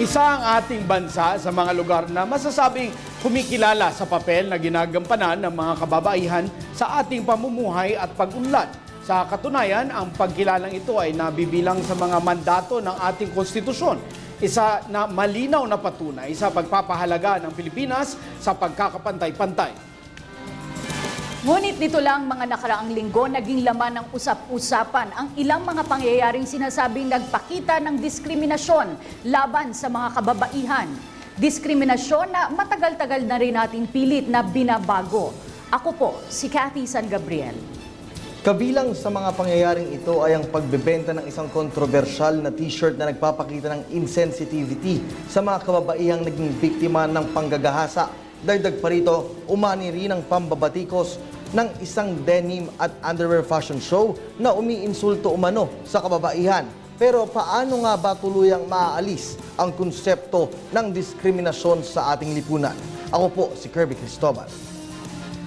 Isa ang ating bansa sa mga lugar na masasabing kumikilala sa papel na ginagampanan ng mga kababaihan sa ating pamumuhay at pag-unlad. Sa katunayan, ang pagkilalang ito ay nabibilang sa mga mandato ng ating konstitusyon. Isa na malinaw na patunay sa pagpapahalaga ng Pilipinas sa pagkakapantay-pantay. Ngunit dito lang mga nakaraang linggo, naging laman ng usap-usapan ang ilang mga pangyayaring sinasabing nagpakita ng diskriminasyon laban sa mga kababaihan. Diskriminasyon na matagal-tagal na rin natin pilit na binabago. Ako po, si Cathy San Gabriel. Kabilang sa mga pangyayaring ito ay ang pagbebenta ng isang kontrobersyal na t-shirt na nagpapakita ng insensitivity sa mga kababaihang naging biktima ng panggagahasa. Dagdag pa rito, umani rin ang pambabatikos ng isang denim at underwear fashion show na umiinsulto umano sa kababaihan. Pero paano nga ba tuluyang maaalis ang konsepto ng diskriminasyon sa ating lipunan? Ako po si Kirby Cristobal.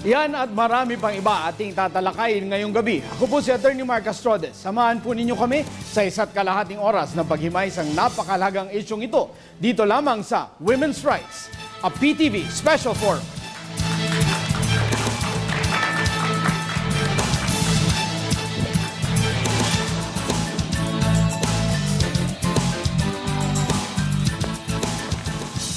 Yan at marami pang iba ating tatalakayin ngayong gabi. Ako po si Attorney Mark Castrodes. Samahan po ninyo kami sa isa't kalahating oras na paghimay sa napakalagang isyong ito. Dito lamang sa Women's Rights, a PTV Special Forum.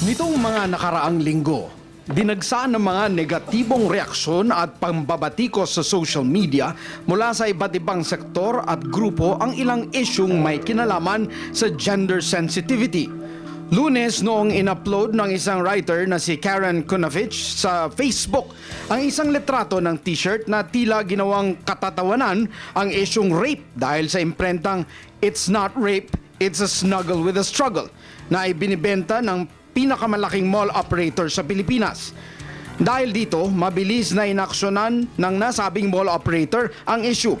Nitong mga nakaraang linggo, dinagsaan ng mga negatibong reaksyon at pambabatikos sa social media mula sa iba't ibang sektor at grupo ang ilang isyung may kinalaman sa gender sensitivity. Lunes noong in-upload ng isang writer na si Karen Kunavich sa Facebook ang isang litrato ng t-shirt na tila ginawang katatawanan ang isyung rape dahil sa imprentang "It's not rape, it's a snuggle with a struggle" na ibinibenta ng pinakamalaking mall operator sa Pilipinas. Dahil dito, mabilis na inaksyonan ng nasabing mall operator ang issue.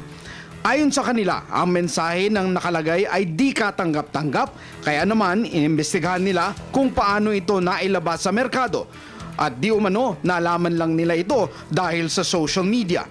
Ayon sa kanila, ang mensahe ng nakalagay ay di katanggap-tanggap, kaya naman inimbestigahan nila kung paano ito nailabas sa merkado. At di umano, nalaman lang nila ito dahil sa social media.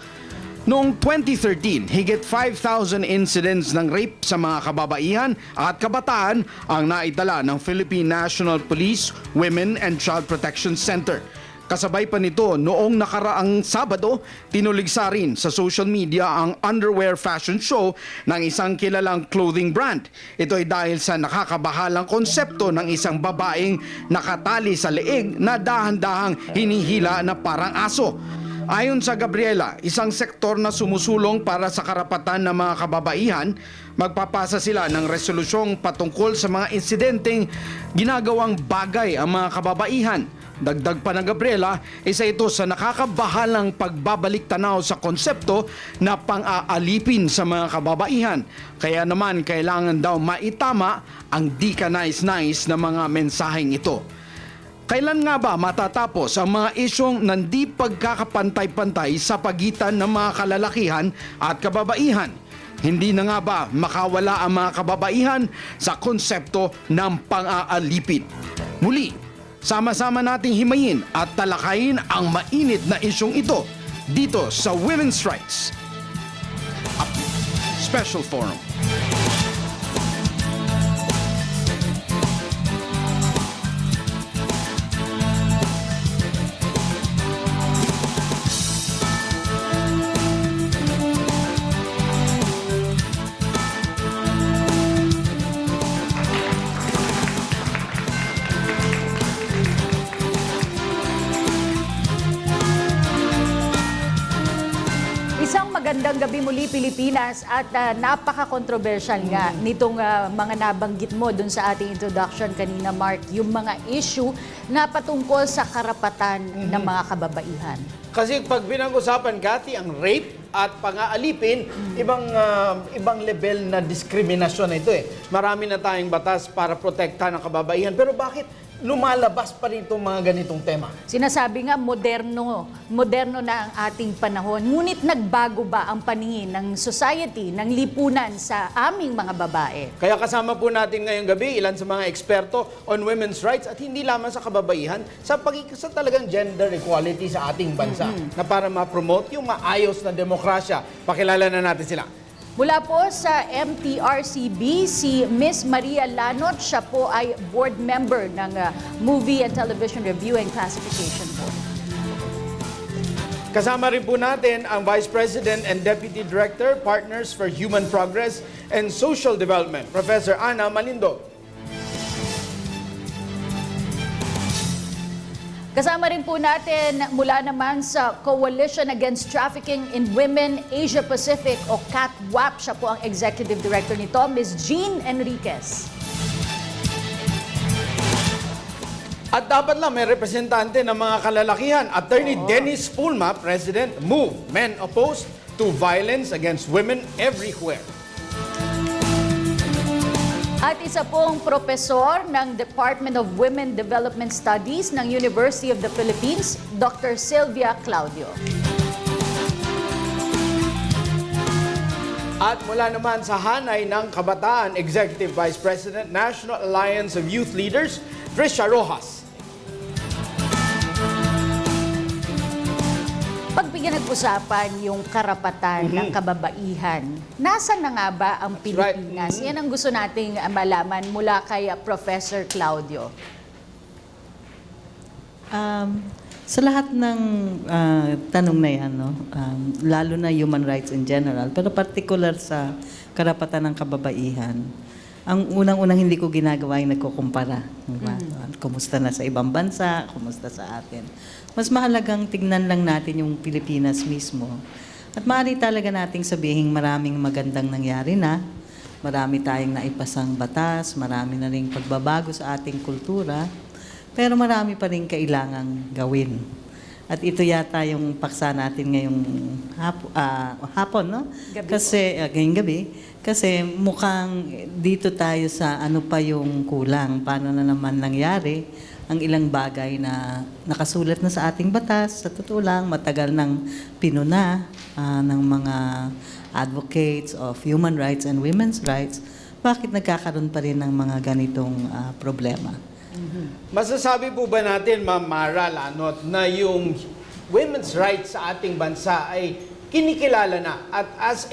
Noong 2013, higit 5,000 incidents ng rape sa mga kababaihan at kabataan ang naitala ng Philippine National Police Women and Child Protection Center. Kasabay pa nito, noong nakaraang Sabado, tinuligsa rin sa social media ang underwear fashion show ng isang kilalang clothing brand. Ito ay dahil sa nakakabahalang konsepto ng isang babaeng nakatali sa leeg na dahan-dahang hinihila na parang aso. Ayon sa Gabriela, isang sektor na sumusulong para sa karapatan ng mga kababaihan, magpapasa sila ng resolusyong patungkol sa mga insidenteng ginagawang bagay ang mga kababaihan. Dagdag pa ng Gabriela, isa ito sa nakakabahalang pagbabalik tanaw sa konsepto na pang-aalipin sa mga kababaihan. Kaya naman kailangan daw maitama ang di kanais-nais na mga mensaheng ito. Kailan nga ba matatapos ang mga isyong nandi pagkakapantay-pantay sa pagitan ng mga kalalakihan at kababaihan? Hindi na nga ba makawala ang mga kababaihan sa konsepto ng pang-aalipin? Muli, sama-sama nating himayin at talakayin ang mainit na isyong ito dito sa Women's Rights, a Special Forum. Isang magandang gabi muli Pilipinas at napaka-controversial nga nitong mga nabanggit mo dun sa ating introduction kanina, Mark, yung mga issue na patungkol sa karapatan ng mga kababaihan. Kasi pag pinag-usapan, Cathy, ang rape at pang-aalipin, ibang level na diskriminasyon na ito eh. Marami na tayong batas para protektahan ang kababaihan. Pero bakit lumalabas pa rin itong mga ganitong tema? Sinasabi nga moderno na ang ating panahon. Ngunit nagbago ba ang paningin ng society, ng lipunan sa aming mga babae? Kaya kasama po natin ngayong gabi ilan sa mga eksperto on women's rights at hindi lamang sa kababaihan, sa talagang gender equality sa ating bansa na para ma-promote yung maayos na demokrasya. Pakilala na natin sila. Mula po sa MTRCB, si Miss Maria Lanot, siya po ay board member ng Movie and Television Review and Classification Board. Kasama rin po natin ang Vice President and Deputy Director, Partners for Human Progress and Social Development, Professor Ana Malindo. Kasama rin po natin mula naman sa Coalition Against Trafficking in Women Asia Pacific o CATWAP. Siya po ang Executive Director nito, Ms. Jean Enriquez. At dapat lang may representante ng mga kalalakihan, Attorney Dennis Pulma, President, MOVE, Men Opposed to Violence Against Women Everywhere. At isa pong propesor ng Department of Women Development Studies ng University of the Philippines, Dr. Sylvia Claudio. At mula naman sa hanay ng Kabataan, Executive Vice President, National Alliance of Youth Leaders, Trisha Rojas. Pag pinag-usapan yung karapatan ng kababaihan, nasaan na nga ba ang Pilipinas? Yan ang gusto nating malaman mula kay Professor Claudio. Sa lahat ng tanong na yan, no? Lalo na human rights in general, pero particular sa karapatan ng kababaihan, ang unang-unang hindi ko ginagawa yung nagkukumpara. Diba? Kumusta na sa ibang bansa, kumusta sa atin. Mas mahalagang tignan lang natin yung Pilipinas mismo. At maaari talaga nating sabihin maraming magandang nangyari na, marami tayong naipasang batas, marami na ring pagbabago sa ating kultura, pero marami pa rin kailangang gawin. At ito yata yung paksa natin ngayong hapon, no? Gabi Kasi, ngayong gabi. Kasi mukhang dito tayo sa ano pa yung kulang, paano na naman nangyari ang ilang bagay na nakasulat na sa ating batas. Sa totoo lang, matagal nang pinuna ng mga advocates of human rights and women's rights. Bakit nagkakaroon pa rin ng mga ganitong problema? Masasabi po ba natin, Ma'am Mara Lanot, na yung women's rights sa ating bansa ay kinikilala na at as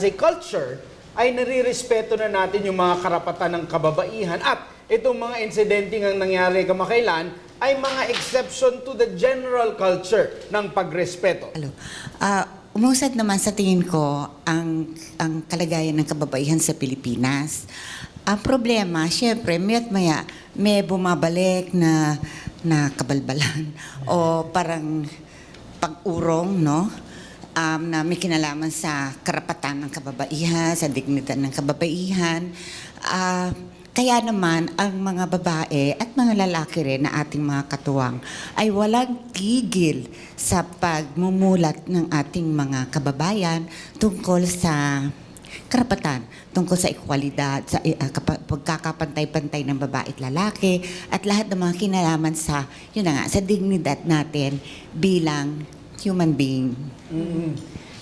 a culture ay narirespeto na natin yung mga karapatan ng kababaihan at itong mga insidente ang nangyari kamakailan ay mga exception to the general culture ng pagrespeto. Umusad naman sa tingin ko ang kalagayan ng kababaihan sa Pilipinas. Ang problema, syempre, maya't maya, may bumabalik na kabalbalan o parang pag-urong, no? Na may kinalaman sa karapatan ng kababaihan, sa dignidad ng kababaihan. Kaya naman, ang mga babae at mga lalaki rin na ating mga katuwang ay walang tigil sa pagmumulat ng ating mga kababayan tungkol sa karapatan, tungkol sa ekwalidad, sa pagkakapantay-pantay ng babae at lalaki, at lahat ng mga kinalaman sa, yun na nga, sa dignidad natin bilang human being.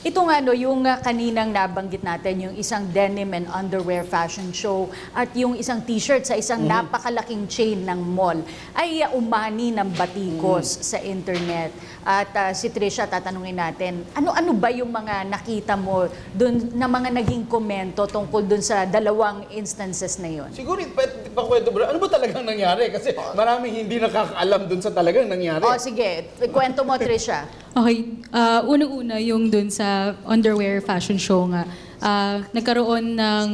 Ito nga yung kaninang nabanggit natin, yung isang denim and underwear fashion show at yung isang t-shirt sa isang napakalaking chain ng mall ay umani ng batikos sa internet. At si Trisha, tatanungin natin, ano ba yung mga nakita mo dun na mga naging komento tungkol dun sa dalawang instances na yun? Siguro, pakwento bro, ano ba talagang nangyari? Kasi maraming hindi nakakaalam dun sa talagang nangyari. O sige, kwento mo Trisha. Okay, unang-una yung dun sa underwear fashion show nga, nagkaroon ng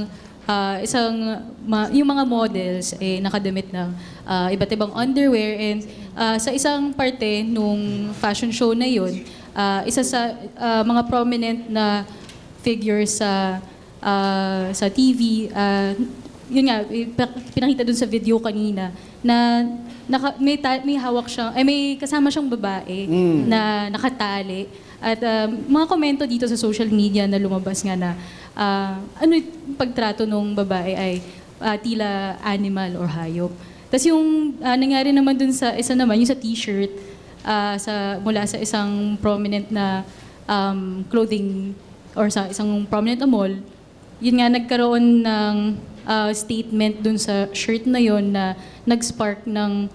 yung mga models nakadamit ng iba't ibang underwear and sa isang parte nung fashion show na yun, isa sa mga prominent na figures sa TV, yun nga, pinakita dun sa video kanina na may hawak siyang, may kasama siyang babae na nakatali. At mga komento dito sa social media na lumabas nga na yung pagtrato ng babae ay tila animal or hayop. Tapos yung nangyari naman dun sa isa naman, yung sa t-shirt, mula sa isang prominent na clothing or sa isang prominent na mall, yun nga nagkaroon ng statement dun sa shirt na yun na nag-spark ng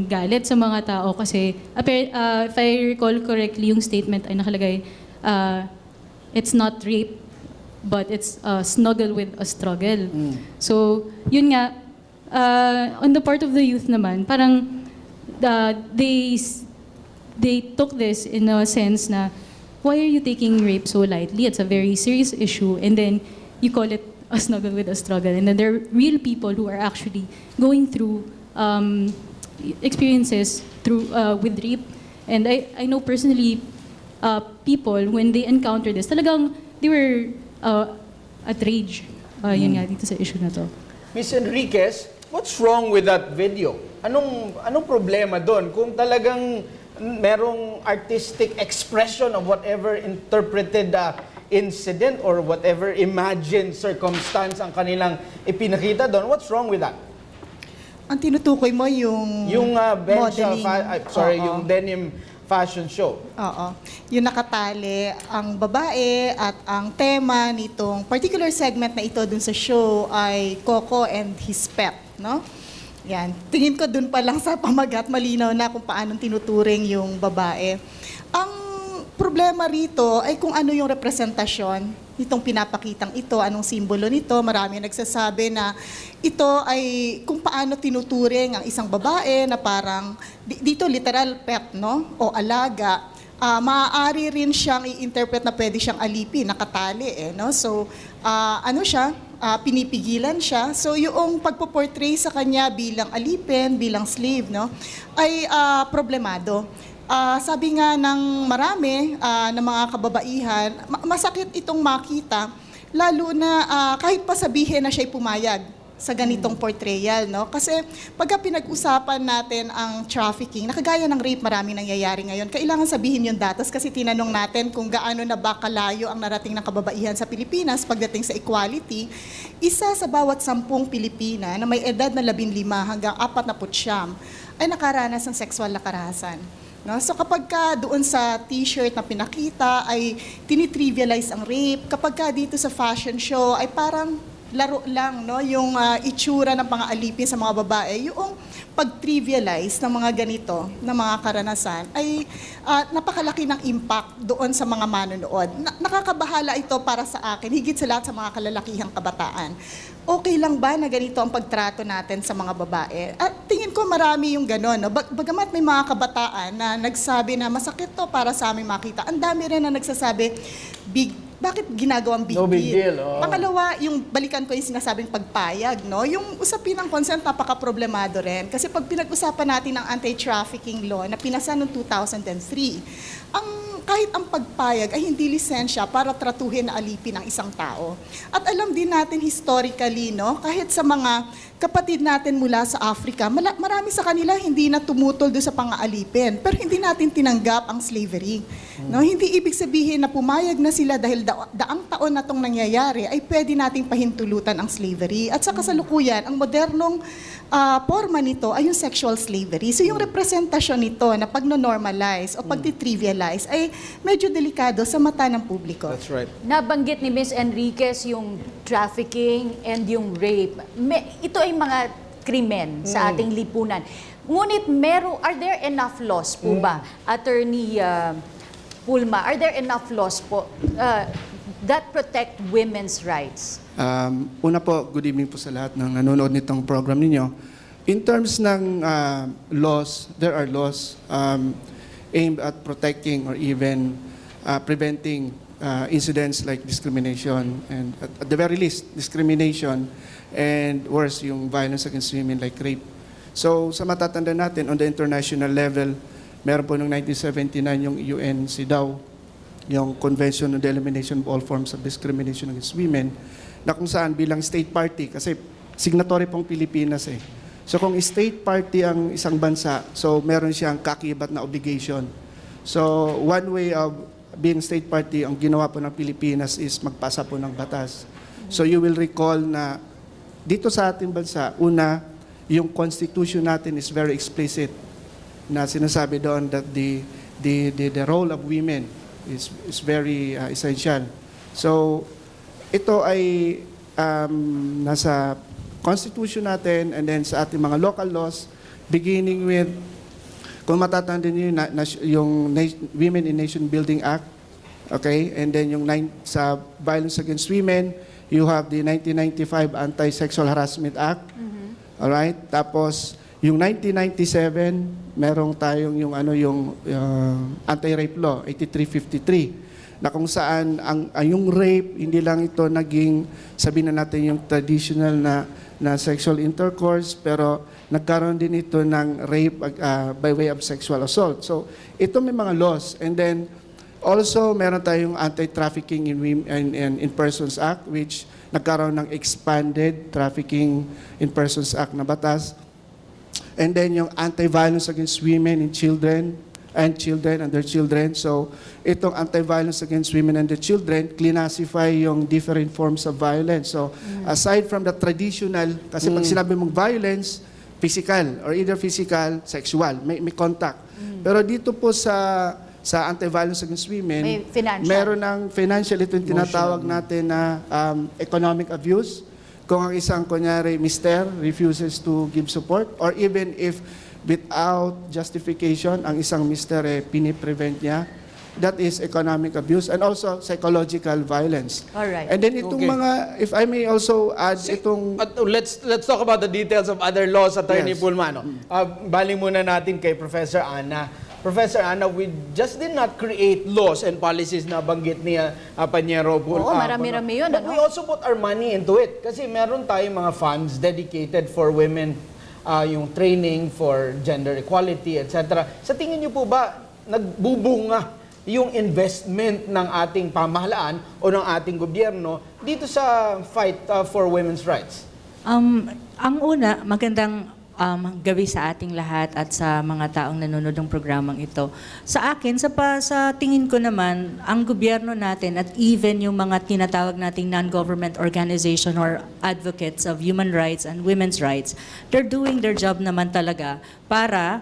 galit sa mga tao kasi if I recall correctly, yung statement ay nakalagay, it's not rape, but it's snuggle with a struggle. So, yun nga, on the part of the youth naman, parang they took this in a sense na, why are you taking rape so lightly? It's a very serious issue. And then you call it a snuggle with a struggle. And then there are real people who are actually going through experiences with rape. And I know personally, people, when they encounter this, talagang they were at rage. Yun nga dito sa issue na to. Miss Enriquez, what's wrong with that video? Anong problema doon? Kung talagang merong artistic expression of whatever interpreted incident or whatever imagined circumstance ang kanilang ipinakita doon, what's wrong with that? Ang tinutukoy mo yung bench, modeling. yung denim fashion show. Oo. Yung nakatali ang babae at ang tema nitong particular segment na ito dun sa show ay Coco and his pet, no? Yan. Tingin ko dun pa lang sa pamagat, malinaw na kung paano tinuturing yung babae. Ang problema rito ay kung ano yung representasyon nitong pinapakitang ito, anong simbolo nito. Marami nagsasabi na ito ay kung paano tinuturing ang isang babae na parang, dito literal pet, no? O alaga. Maaari rin siyang i-interpret na pwede siyang alipin, nakatali, no? So, ano siya? Pinipigilan siya. So, yung pagpo-portray sa kanya bilang alipin, bilang slave, no? Ay problemado. Sabi nga ng marami ng mga kababaihan, masakit itong makita, lalo na kahit pa sabihin na siya'y pumayag sa ganitong portrayal, no? Kasi pagka pinag-usapan natin ang trafficking, nakagaya ng rape, marami nangyayari ngayon. Kailangan sabihin yung datos kasi tinanong natin kung gaano na ba kalayo ang narating ng kababaihan sa Pilipinas pagdating sa equality. Isa sa bawat 10 Pilipina na may edad na 15 hanggang 49 ay nakaranas ng sexual na karahasan. No? So kapag ka doon sa t-shirt na pinakita ay tinitrivialize ang rape, kapag ka dito sa fashion show ay parang laro lang, no? Yung itsura ng mga alipin sa mga babae, yung pag-trivialize ng mga ganito, ng mga karanasan, ay napakalaki ng impact doon sa mga manonood. Nakakabahala ito para sa akin, higit sa lahat sa mga kalalakihang kabataan. Okay lang ba na ganito ang pagtrato natin sa mga babae? At tingin ko marami yung gano'n. No? Bagamat may mga kabataan na nagsabi na masakit to para sa aming makita, ang dami rin na nagsasabi, bakit ginagawang big No big deal, oh. Pangalawa, yung balikan ko yung sinasabing pagpayag, no? Yung usapin ng consent, napaka-problemado rin. Kasi pag pinag-usapan natin ng anti-trafficking law na pinasa noong 2003, kahit ang pagpayag ay hindi lisensya para tratuhin na alipin ng isang tao. At alam din natin historically, no? Kahit sa mga kapatid natin mula sa Africa, marami sa kanila hindi na tumutol doon sa pang-aalipin. Pero hindi natin tinanggap ang slavery. No? Hindi ibig sabihin na pumayag na sila dahil daang taon na itong nangyayari ay pwede nating pahintulutan ang slavery. At sa kasalukuyan, ang modernong forma nito ay yung sexual slavery. So yung representasyon nito na pagno-normalize o pagtitrivialize ay medyo delikado sa mata ng publiko. That's right. Nabanggit ni Ms. Enriquez yung trafficking and yung rape. Ito ay mga krimen sa ating lipunan. Ngunit are there enough laws po ba, Attorney Pulma, are there enough laws po that protect women's rights? Una po, good evening po sa lahat ng nanonood nitong program ninyo. In terms ng laws, there are laws aimed at protecting or even preventing incidents like discrimination and at the very least, discrimination and worse, yung violence against women like rape. So sa matatanda natin, on the international level, meron po noong 1979 yung UNCEDAW, yung Convention on the Elimination of All Forms of Discrimination Against Women, na kung saan bilang state party, kasi signatory pong Pilipinas eh. So kung state party ang isang bansa, so meron siyang kakibat na obligation. So one way of being state party, ang ginawa po ng Pilipinas is magpasa po ng batas. So you will recall na dito sa ating bansa, una, yung constitution natin is very explicit na sinasabi doon that the role of women is very essential. So ito ay nasa constitution natin and then sa ating mga local laws, beginning with, kung matatanda niyo yung Women in Nation Building Act Okay? And then yung sa violence against women, you have the 1995 Anti-Sexual Harassment Act. Alright? Tapos, yung 1997, merong tayong yung Anti-Rape Law, 8353, na kung saan yung rape, hindi lang ito naging, sabihin na natin yung traditional na sexual intercourse, pero nagkaroon din ito ng rape by way of sexual assault. So, ito may mga laws. And then, also, meron tayong Anti-Trafficking in Persons Act, which nagkaroon ng Expanded Trafficking in Persons Act na batas. And then yung Anti-Violence Against Women and Children and their children. So, itong Anti-Violence Against Women and their children, classify yung different forms of violence. So, aside from the traditional, kasi pag sinabi mong violence, physical, or either physical, sexual, may contact. Pero dito po sa Anti-Violence Against Women, May financial. meron ng financial, ito yung tinatawag natin na economic abuse. Kung ang isang, kunyari, mister refuses to give support, or even if without justification, ang isang mister piniprevent niya, that is economic abuse, and also psychological violence. Alright. And then itong Okay. mga, if I may also add, itong... But let's talk about the details of other laws, Attorney Yes. Pulmano. Balik muna natin kay Professor Ana. Professor Ana, we just did not create laws and policies na banggit ni Panyero. Oo, marami-rami yun, But ano? we also put our money into it. Kasi meron tayong mga funds dedicated for women, yung training for gender equality, etc. Sa tingin niyo po ba, nagbubunga yung investment ng ating pamahalaan o ng ating gobyerno dito sa fight for women's rights? Ang una, magandang gawi sa ating lahat at sa mga taong nanonood ng programang ito. Sa akin, sa tingin ko naman, ang gobyerno natin at even yung mga tinatawag nating non-government organization or advocates of human rights and women's rights, they're doing their job naman talaga para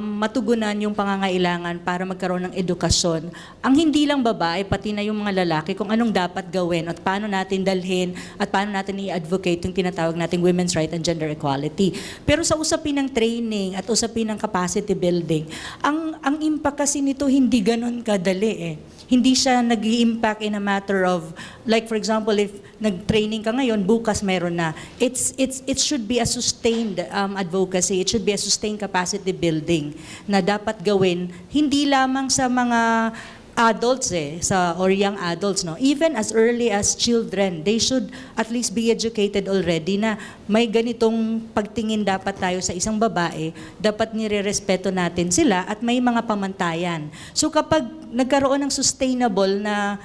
matugunan yung pangangailangan para magkaroon ng edukasyon. Ang hindi lang babae, pati na yung mga lalaki, kung anong dapat gawin at paano natin dalhin at paano natin i-advocate yung tinatawag nating women's right and gender equality. Pero sa usapin ng training at usapin ng capacity building, ang impact kasi nito hindi ganon kadali eh. Hindi siya nag-i-impact in a matter of, like for example, if nag-training ka ngayon, bukas meron na. It should be a sustained advocacy. It should be a sustained capacity building na dapat gawin, hindi lamang sa mga adults or young adults, no? Even as early as children, they should at least be educated already na may ganitong pagtingin dapat tayo sa isang babae, dapat nire-respeto natin sila at may mga pamantayan. So kapag nagkaroon ng sustainable na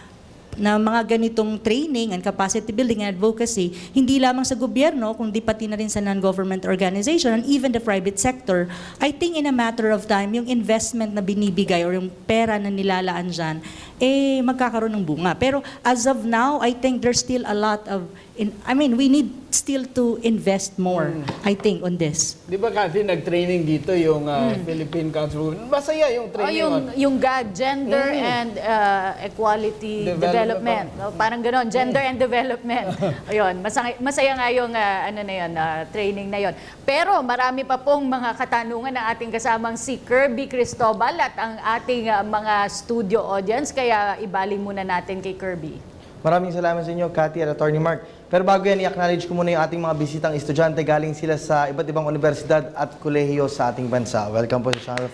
mga ganitong training and capacity building and advocacy, hindi lamang sa gobyerno, kundi pati na rin sa non-government organization and even the private sector, I think in a matter of time, yung investment na binibigay or yung pera na nilalaan dyan, magkakaroon ng bunga. Pero as of now, I think there's still a lot of, we need still to invest more, I think, on this. Di ba kasi nag-training dito yung Philippine Council? Masaya yung training. yung GAD, Gender and Equality Development. No? Parang gano'n, Gender and Development. Ayun, masaya nga yung training na yon. Pero marami pa pong mga katanungan ng ating kasamang si Kirby Cristobal at ang ating mga studio audience. Kaya ibaling muna natin kay Kirby. Maraming salamat sa inyo, Cathy at Attorney Mark. Pero bago yan, i-acknowledge ko muna yung ating mga bisitang estudyante. Galing sila sa iba't ibang universidad at kolehiyo sa ating bansa. Welcome po sa Channel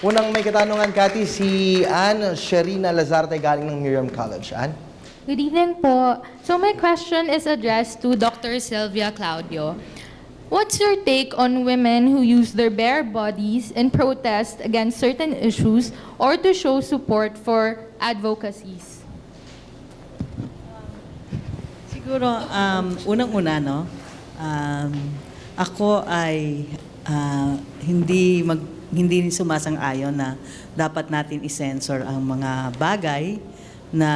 4. Unang may katanungan, Cathy, si Anne Sherina Lazarte galing ng Miriam College. Anne? Good evening po. So my question is addressed to Dr. Sylvia Claudio. What's your take on women who use their bare bodies in protest against certain issues or to show support for advocacies? Siguro, unang-una, no? Ako ay hindi sumasang-ayon na dapat natin i-censor ang mga bagay na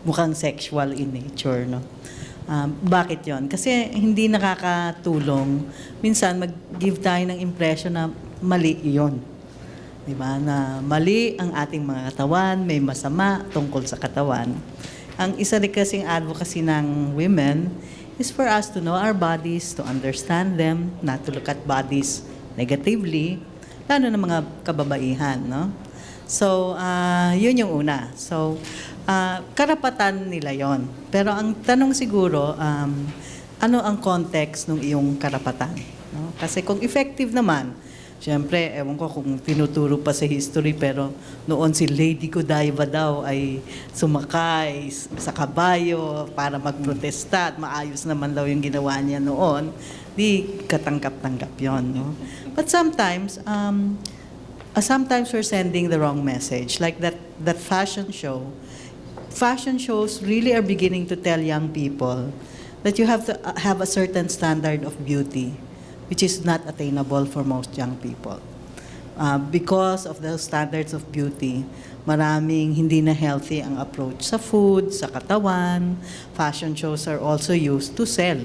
mukhang sexual in nature, no? Bakit yon? Kasi hindi nakakatulong. Minsan, mag-give tayo ng impression na mali yon. Diba? Na mali ang ating mga katawan, may masama tungkol sa katawan. Ang isa rin kasing advocacy ng women is for us to know our bodies, to understand them, not to look at bodies negatively, lalo na mga kababaihan, no? So, yun yung una. So, karapatan nila yon. Pero ang tanong siguro, ano ang context ng iyong karapatan? No? Kasi kung effective naman, siyempre, ewan ko kung tinuturo pa sa history, pero noon si Lady Godiva daw ay sumakay sa kabayo para magprotesta at maayos naman daw yung ginawa niya noon, di katanggap-tanggap yon. No? But sometimes we're sending the wrong message. Like that fashion show. Fashion shows really are beginning to tell young people that you have to have a certain standard of beauty, which is not attainable for most young people. Because of the standards of beauty, maraming hindi na healthy ang approach sa food, sa katawan. Fashion shows are also used to sell.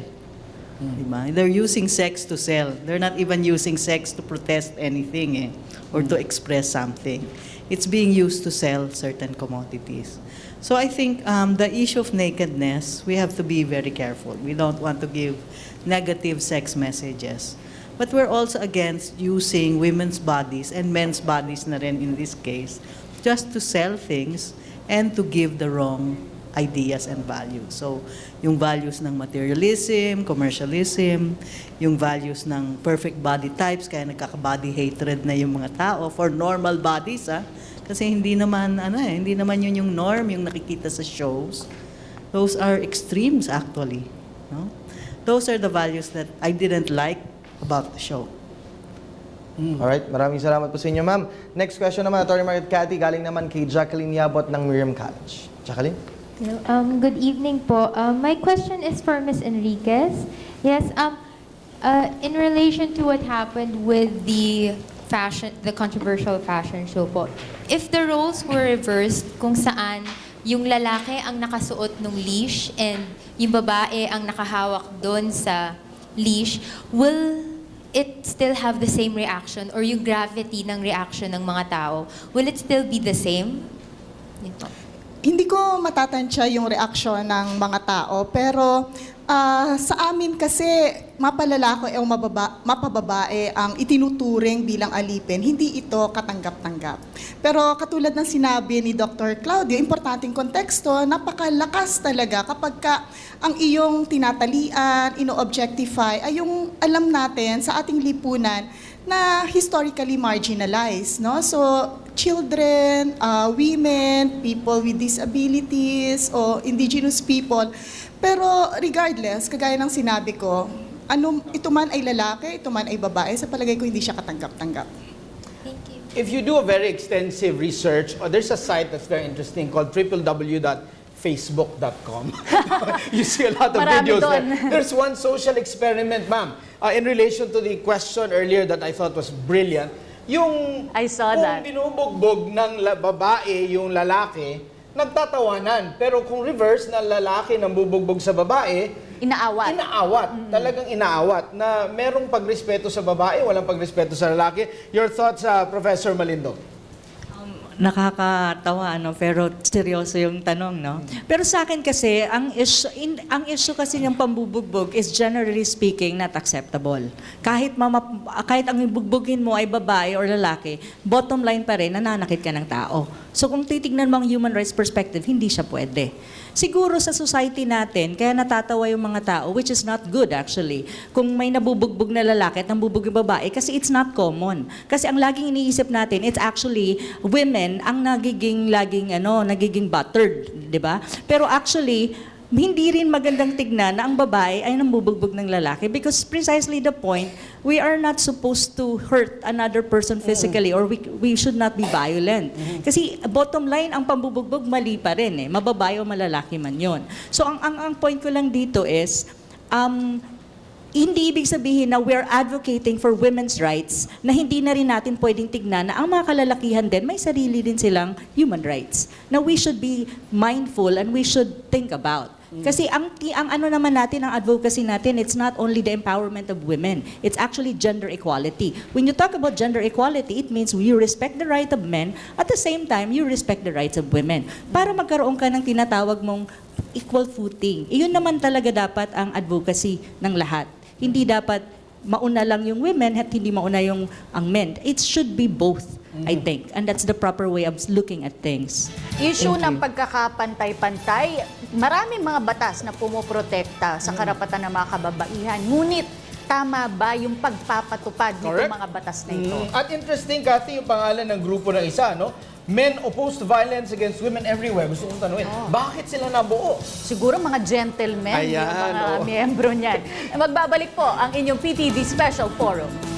Diba? They're using sex to sell. They're not even using sex to protest anything or to express something. It's being used to sell certain commodities. So I think the issue of nakedness, we have to be very careful. We don't want to give negative sex messages. But we're also against using women's bodies and men's bodies na rin in this case just to sell things and to give the wrong ideas and values. So, yung values ng materialism, commercialism, yung values ng perfect body types, kaya nagkaka-body hatred na yung mga tao for normal bodies, Kasi hindi naman yun yung norm, yung nakikita sa shows. Those are extremes actually, no? Those are the values that I didn't like about the show. Alright, maraming salamat po sa inyo, ma'am. Next question naman, Attorney Margaret Cathy, galing naman kay Jacqueline Yabot ng Miriam College. Jacqueline? Hello, good evening po. My question is for Ms. Enriquez. Yes, in relation to what happened with the controversial fashion show po. If the roles were reversed, kung saan yung lalaki ang nakasuot ng leash and yung babae ang nakahawak doon sa leash, will it still have the same reaction or yung gravity ng reaction ng mga tao? Will it still be the same? Yun po. Hindi ko matatansya yung reaksyon ng mga tao, pero sa amin kasi mapalalaki o mapababae ang itinuturing bilang alipin, hindi ito katanggap-tanggap. Pero katulad ng sinabi ni Dr. Claudio, importanteng konteksto, napakalakas talaga kapag ang iyong tinatalian, ino-objectify, ay yung alam natin sa ating lipunan na historically marginalized, no? So, children, women, people with disabilities, o indigenous people. Pero regardless, kagaya ng sinabi ko, ito man ay lalaki, ito man ay babae, sa palagay ko hindi siya katanggap-tanggap. Thank you. If you do a very extensive research, there's a site that's very interesting called www.facebook.com. You see a lot of Marami videos doon. there. There's one social experiment, ma'am, in relation to the question earlier that I thought was brilliant. Yung I saw kung that. binubugbog ng babae yung lalaki, nagtatawanan. Pero kung reverse na lalaki nang bubugbog sa babae, Inaawat. Talagang inaawat na merong pagrespeto sa babae, walang pagrespeto sa lalaki. Your thoughts, Professor Malindo? Nakakatawa, pero seryoso yung tanong, no? Pero sa akin kasi, ang issue kasi ng pambubugbog is generally speaking not acceptable. Kahit ang bugbugin mo ay babae or lalaki, bottom line pa rin, nananakit ka ng tao. So kung titignan mo ang human rights perspective, hindi siya pwede. Siguro sa society natin, kaya natatawa yung mga tao, which is not good actually, kung may nabubugbog na lalaki at nabubugbog yung babae, kasi it's not common. Kasi ang laging iniisip natin, it's actually women ang nagiging battered, di ba? Pero actually, hindi rin magandang tignan na ang babae ay nambubugbog ng lalaki because precisely the point, we are not supposed to hurt another person physically or we should not be violent. Kasi bottom line, ang pambubugbog mali pa rin mababae o malalaki man yon. So ang point ko lang dito is, hindi ibig sabihin na we're advocating for women's rights na hindi na rin natin pwedeng tignan na ang mga kalalakihan din may sarili din silang human rights na we should be mindful and we should think about. Kasi ang ano naman natin, ang advocacy natin, it's not only the empowerment of women, it's actually gender equality. When you talk about gender equality, it means you respect the right of men, at the same time, you respect the rights of women. Para magkaroon ka ng tinatawag mong equal footing. Iyon naman talaga dapat ang advocacy ng lahat. Hindi dapat mauna lang yung women at hindi mauna ang men. It should be both, I think. And that's the proper way of looking at things. Issue Thank ng you. pagkakapantay-pantay, maraming mga batas na pumoprotekta sa karapatan ng mga kababaihan. Ngunit, tama ba yung pagpapatupad nitong Correct. mga batas na ito? At interesting, Kathy, yung pangalan ng grupo ng isa, no? Men opposed to violence against women everywhere. Gusto kong tanungin, bakit sila nabuo? Siguro mga gentlemen, Ayan, yung mga oo. miyembro niyan. Magbabalik po ang inyong PTV Special Forum.